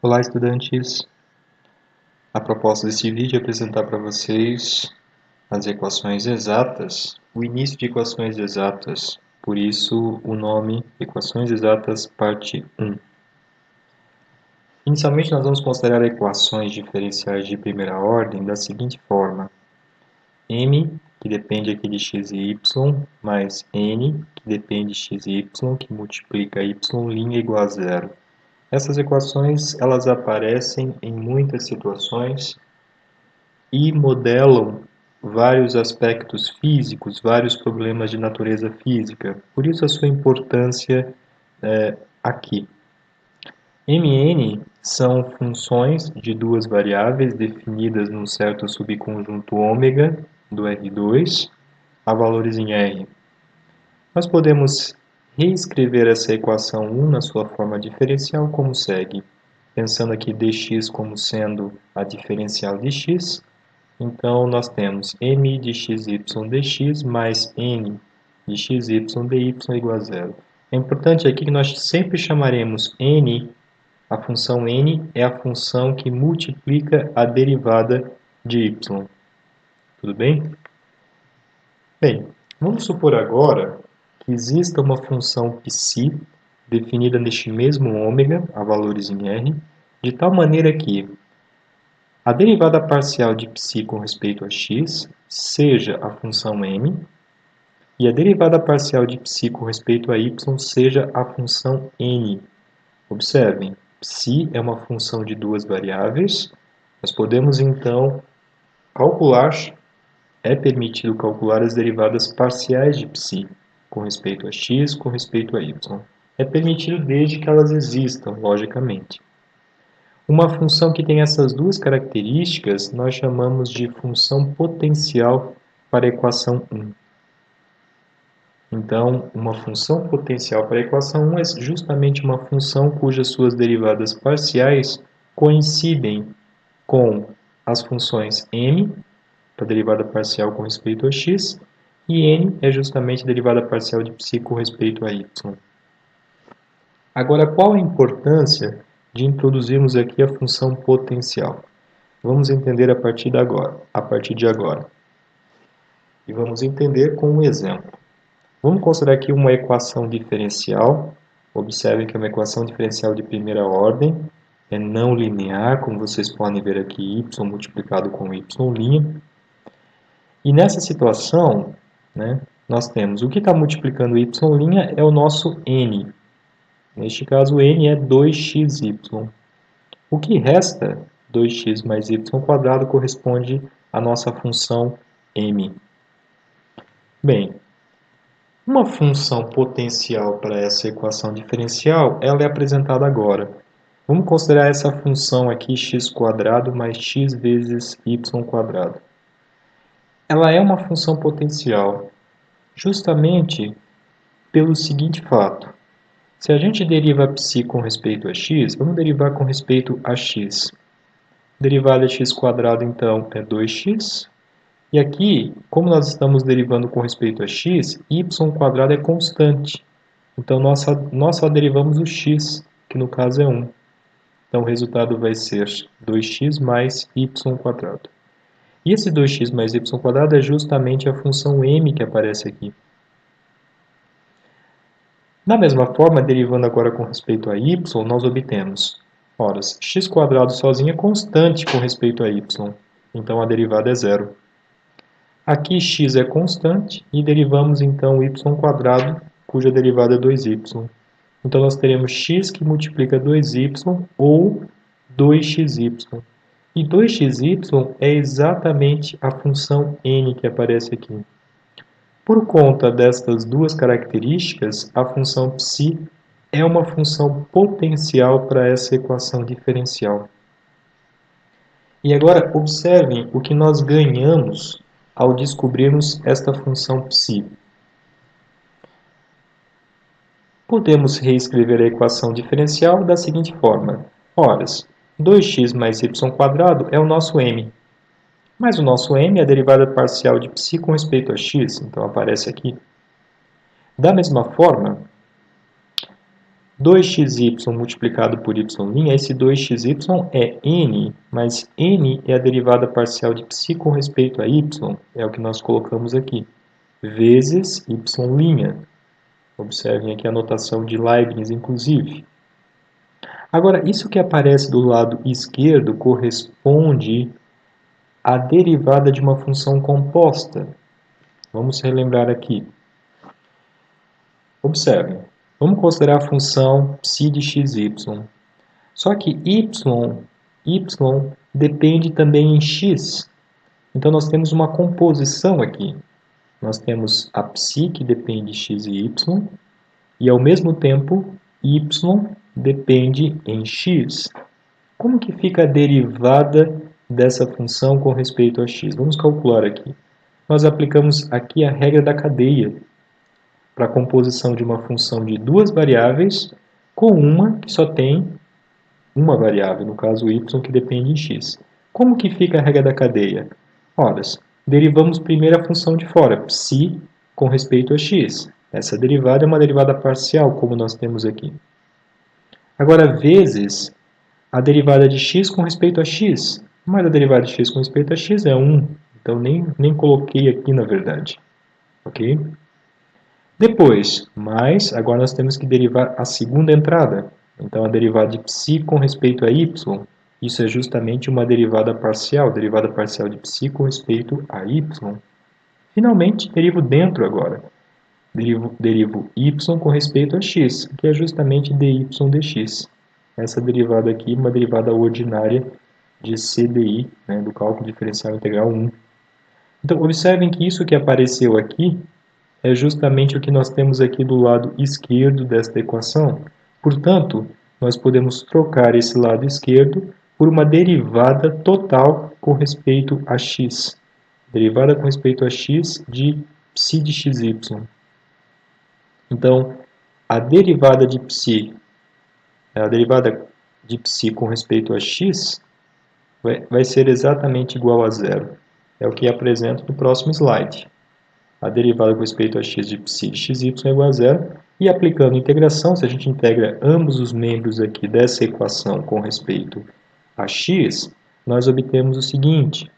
Olá, estudantes! A proposta desse vídeo é apresentar para vocês as equações exatas, o início de equações exatas, por isso o nome Equações Exatas, parte 1. Inicialmente, nós vamos considerar equações diferenciais de primeira ordem da seguinte forma: m, que depende aqui de x e y, mais n, que depende de x e y, que multiplica y' igual a zero. Essas equações elas aparecem em muitas situações e modelam vários aspectos físicos, vários problemas de natureza física. Por isso a sua importância aqui. Mn são funções de duas variáveis definidas num certo subconjunto ômega do R2 a valores em R. Nós podemos reescrever essa equação 1 na sua forma diferencial como segue. Pensando aqui dx como sendo a diferencial de x, então nós temos m de xy dx mais n de xy dy igual a zero. É importante aqui que nós sempre chamaremos n, a função n é a função que multiplica a derivada de y. Tudo bem? Bem, vamos supor agora que exista uma função psi definida neste mesmo ômega, a valores em R, de tal maneira que a derivada parcial de psi com respeito a x seja a função m e a derivada parcial de psi com respeito a y seja a função n. Observem, psi é uma função de duas variáveis. Nós podemos então calcular, é permitido calcular as derivadas parciais de psi com respeito a x, com respeito a y. É permitido desde que elas existam, logicamente. Uma função que tem essas duas características, nós chamamos de função potencial para a equação 1. Então, uma função potencial para a equação 1 é justamente uma função cujas suas derivadas parciais coincidem com as funções m, a derivada parcial com respeito a x, e n é justamente a derivada parcial de psi com respeito a y. Agora, qual a importância de introduzirmos aqui a função potencial? Vamos entender a partir de agora. E vamos entender com um exemplo. Vamos considerar aqui uma equação diferencial. Observem que é uma equação diferencial de primeira ordem. É não linear, como vocês podem ver aqui, y multiplicado com y'. E nessa situação, nós temos o que está multiplicando y' é o nosso n. Neste caso, n é 2xy. O que resta, 2x mais y², corresponde à nossa função m. Bem, uma função potencial para essa equação diferencial, ela é apresentada agora. Vamos considerar essa função aqui, x² mais x vezes y². Ela é uma função potencial, justamente pelo seguinte fato. Se a gente deriva psi com respeito a x, vamos derivar com respeito a x. Derivada de x², então, é 2x. E aqui, como nós estamos derivando com respeito a x, y² é constante. Então, nós só derivamos o x, que no caso é 1. Então, o resultado vai ser 2x mais y². E esse 2x mais y² é justamente a função m que aparece aqui. Da mesma forma, derivando agora com respeito a y, nós obtemos, ora, x² sozinho é constante com respeito a y, então a derivada é zero. Aqui x é constante e derivamos então o y², cuja derivada é 2y. Então nós teremos x que multiplica 2y ou 2xy. E 2xy é exatamente a função n que aparece aqui. Por conta destas duas características, a função psi é uma função potencial para essa equação diferencial. E agora, observem o que nós ganhamos ao descobrirmos esta função psi. Podemos reescrever a equação diferencial da seguinte forma. Ora, 2x mais y² é o nosso m. Mas o nosso m é a derivada parcial de psi com respeito a x, então aparece aqui. Da mesma forma, 2xy multiplicado por y', esse 2xy é n, mas n é a derivada parcial de psi com respeito a y, é o que nós colocamos aqui, vezes y'. Observem aqui a notação de Leibniz, inclusive. Agora, isso que aparece do lado esquerdo corresponde à derivada de uma função composta. Vamos relembrar aqui. Observem. Vamos considerar a função psi de xy. Só que y depende também em x. Então, nós temos uma composição aqui. Nós temos a psi, que depende de x e y, e, ao mesmo tempo, y depende em x. Como que fica a derivada dessa função com respeito a x? Vamos calcular aqui. Nós aplicamos aqui a regra da cadeia para a composição de uma função de duas variáveis com uma que só tem uma variável, no caso y, que depende em x. Como que fica a regra da cadeia? Ora, derivamos primeiro a função de fora, psi, com respeito a x. Essa derivada é uma derivada parcial, como nós temos aqui. Agora, vezes a derivada de x com respeito a x. Mas a derivada de x com respeito a x é 1. Então, nem coloquei aqui, na verdade. Ok? Depois, mais, agora nós temos que derivar a segunda entrada. Então, a derivada de psi com respeito a y, isso é justamente uma derivada parcial de psi com respeito a y. Finalmente, derivo dentro agora. Derivo y com respeito a x, que é justamente dy dx. Essa derivada aqui é uma derivada ordinária de CDI, né, do cálculo diferencial integral 1. Então, observem que isso que apareceu aqui é justamente o que nós temos aqui do lado esquerdo desta equação. Portanto, nós podemos trocar esse lado esquerdo por uma derivada total com respeito a x. Derivada com respeito a x de psi de xy. Então, a derivada de psi com respeito a x vai ser exatamente igual a zero. É o que apresento no próximo slide. A derivada com respeito a x de psi de xy é igual a zero. E aplicando integração, se a gente integra ambos os membros aqui dessa equação com respeito a x, nós obtemos o seguinte.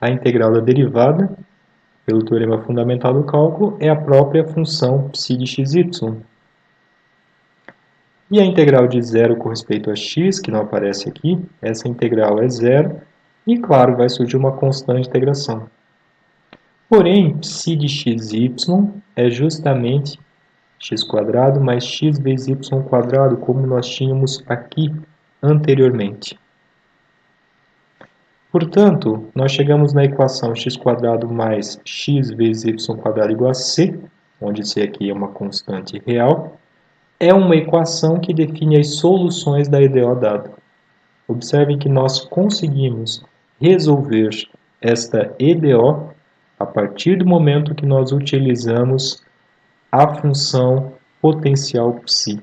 A integral da derivada, pelo teorema fundamental do cálculo, é a própria função psi de xy. E a integral de zero com respeito a x, que não aparece aqui, essa integral é zero. E, claro, vai surgir uma constante de integração. Porém, psi de xy é justamente x² mais x vezes y², como nós tínhamos aqui anteriormente. Portanto, nós chegamos na equação x² mais x vezes y² igual a c, onde c aqui é uma constante real, é uma equação que define as soluções da EDO dada. Observem que nós conseguimos resolver esta EDO a partir do momento que nós utilizamos a função potencial psi.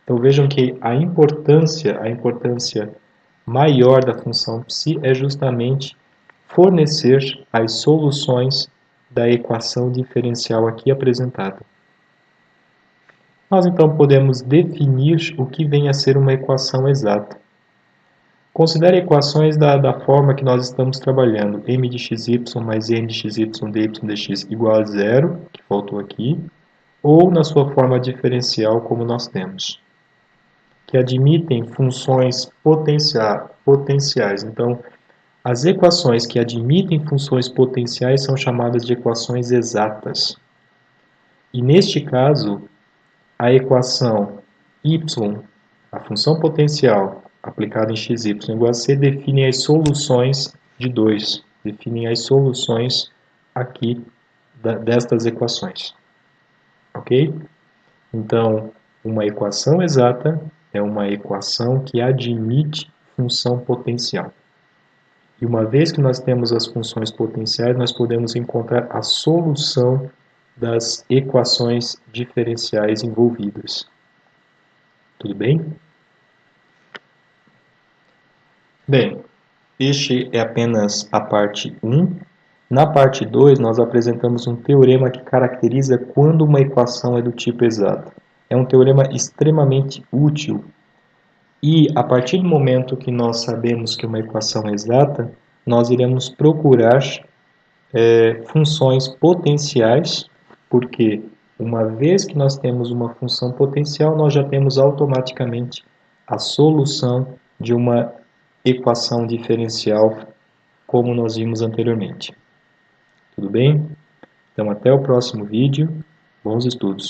Então vejam que a importância maior da função psi é justamente fornecer as soluções da equação diferencial aqui apresentada. Nós então podemos definir o que vem a ser uma equação exata. Considere equações da forma que nós estamos trabalhando, m de xy mais n de xy dy dx igual a zero, que faltou aqui, ou na sua forma diferencial, como nós temos, que admitem funções potenciais. Então, as equações que admitem funções potenciais são chamadas de equações exatas. E neste caso, a equação y, a função potencial, aplicada em xy igual a c, define as soluções de 2, definem as soluções aqui destas equações. Ok? Então, uma equação exata é uma equação que admite função potencial. E uma vez que nós temos as funções potenciais, nós podemos encontrar a solução das equações diferenciais envolvidas. Tudo bem? Bem, este é apenas a parte 1. Na parte 2, nós apresentamos um teorema que caracteriza quando uma equação é do tipo exato. É um teorema extremamente útil e, a partir do momento que nós sabemos que uma equação é exata, nós iremos procurar funções potenciais, porque uma vez que nós temos uma função potencial, nós já temos automaticamente a solução de uma equação diferencial, como nós vimos anteriormente. Tudo bem? Então, até o próximo vídeo. Bons estudos!